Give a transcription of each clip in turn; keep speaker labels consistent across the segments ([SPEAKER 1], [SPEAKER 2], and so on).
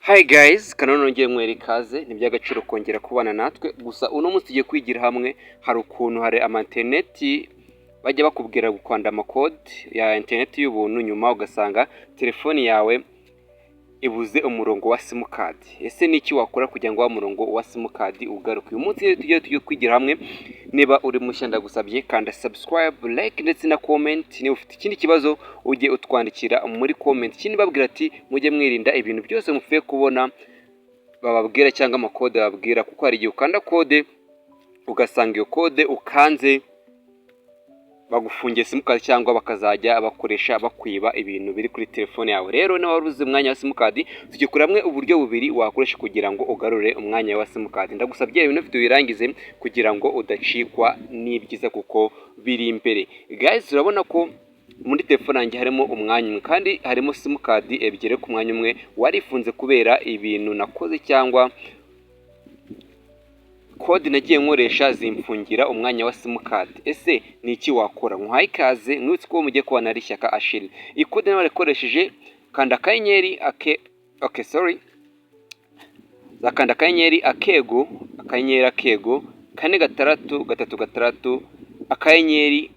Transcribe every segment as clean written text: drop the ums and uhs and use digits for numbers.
[SPEAKER 1] Hi guys, kanone nongeye mwere ikaze. Ni by'agaciro kongera kubana natwe. Gusa uno munsi tugiye kwigira hamwe hari ukuntu hari interineti bajya bakubwira gukanda amakode ya interineti y'ubuntu, nyuma ugasanga telefoni yawe ibuze umurongo wa simukadi. Ese ni iki wakora kugira ngo wa murongo wa simukadi ugaruke? Uyu munsi rero tugiye kwigira hamwe. Niba uri mushya ndagusabye kanda subscribe, like ndetse na comment. Niba ufite ikindi kibazo ujye utwandikira muri comment. Ikindi babwira ati mujye mwirinda ibintu byose mupfuye kubona bababwira cyangwa amakode bababwira, kuko hari igihe ukanda kode ugasanga iyo kode ukanze bagufungiye simukadi cyangwa bakazajya bakoresha bakwiba ibintu biri kuri telefone yawe. Rero niba waruze umwanya wa simukadi, tujye kuri hamwe uburyo bubiri wakoresha kugira ngo ugarure umwanya wa simukadi. Ndagusabye ibintu bifite birangize kugira ngo udacikwa n'ibyiza kuko biri imbere. Guys, urabona ko muri telefone yanjye harimo umwanya umwe kandi harimo simukadi ebyiri ku mwanya umwe warifunze kubera ibintu nakoze cyangwa kode nagiye nkoresha zimfungira umwanya wa simukadi. Ese ni iki wakora? Nkuhaye ikaze, mwibutse ko mugiye kubana ari Shyaka Achille. Iyi kode nawe wakoresheje kanda akanyenyeri kanda akanyenyeri akego kane gatandatu gatatu gatandatu akanyenyeri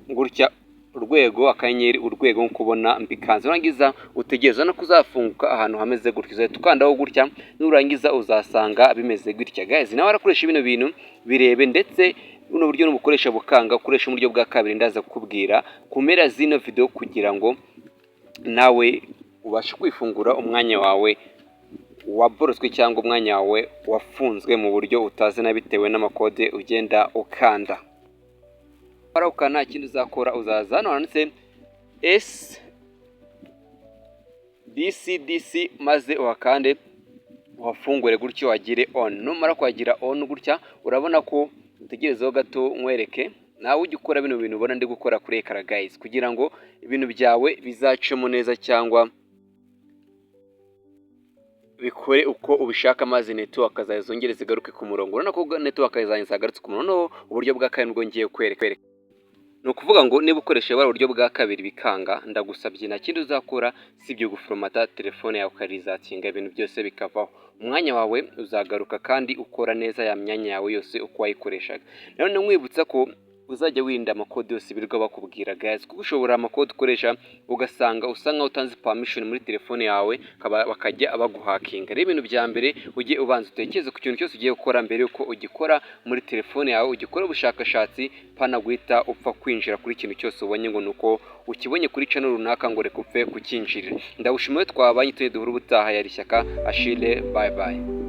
[SPEAKER 1] gutya urwego akanyenyeri urwego nkuko ubona mbikanze. Urangiza utegereza no kuzafunguka ahantu hameze gutya, uzahita ukandaho gutya, nurangiza uzasanga bimeze gutya. Guys, nawe warakoresha bino bintu birebe, ndetse buno buryo n'ubukoresha bukanga ukoresha uburyo bwa kabiri ndaza kukubwira kumera zino video kugira ngo nawe ubashe kwifungura umwanya wawe waboroswe cyangwa umwanya wawe wafunzwe mu buryo utazi na bitewe n'amakode ugenda ukanda. Pararuka nta kindi uzakora, uzaza hano handitse SDCDC maze uhakande uhafungure gutyo wagire on. Numara kwagira on gutya, urabona ko utegerezeho gato nkwereke nawe ujye ukora bino bintu ubona ndi gukora kuri ekara guys, kugira ngo ibintu byawe bizacemo neza cyangwa bikore uko ubishaka, maze network azazongere zigaruke ku murongo. Urabona ko network zagarutse ku murongo. Uburyo bwa kabiri bwo ngiye kwereka, ni ukuvuga ngo niba ukoresha uburyo bwa kabiri bikanga, ndagusabye nta kindi uzakora sibyo guforomata telefone yawe ukarizatinga, ibintu byose bikavaho, umwanya wawe uzagaruka kandi ukora neza ya myanya yawe yose uko wayikoreshaga. None nkwibutsa ko uzajya wirinda amakode yose birirwa bakubwira guys, kuko ushobora amakode ukoresha ugasanga usa nkaho utanze permission muri telefone yawe bakajya baguhakinga. Rero ibintu bya mbere ujye ubanza utekereze ku kintu cyose ugiye gukora mbere yuko ugikora muri telefone yawe, ugikora ubushakashatsi pana guhita upfa kwinjira kuri ikintu cyose ubonye ngo nuko ukibonye kuri channel runaka ngo reka upfe kukinjirira. Ndagushimiye twabanye duhura ubutaha. Yari Shyaka Achille, bye bye.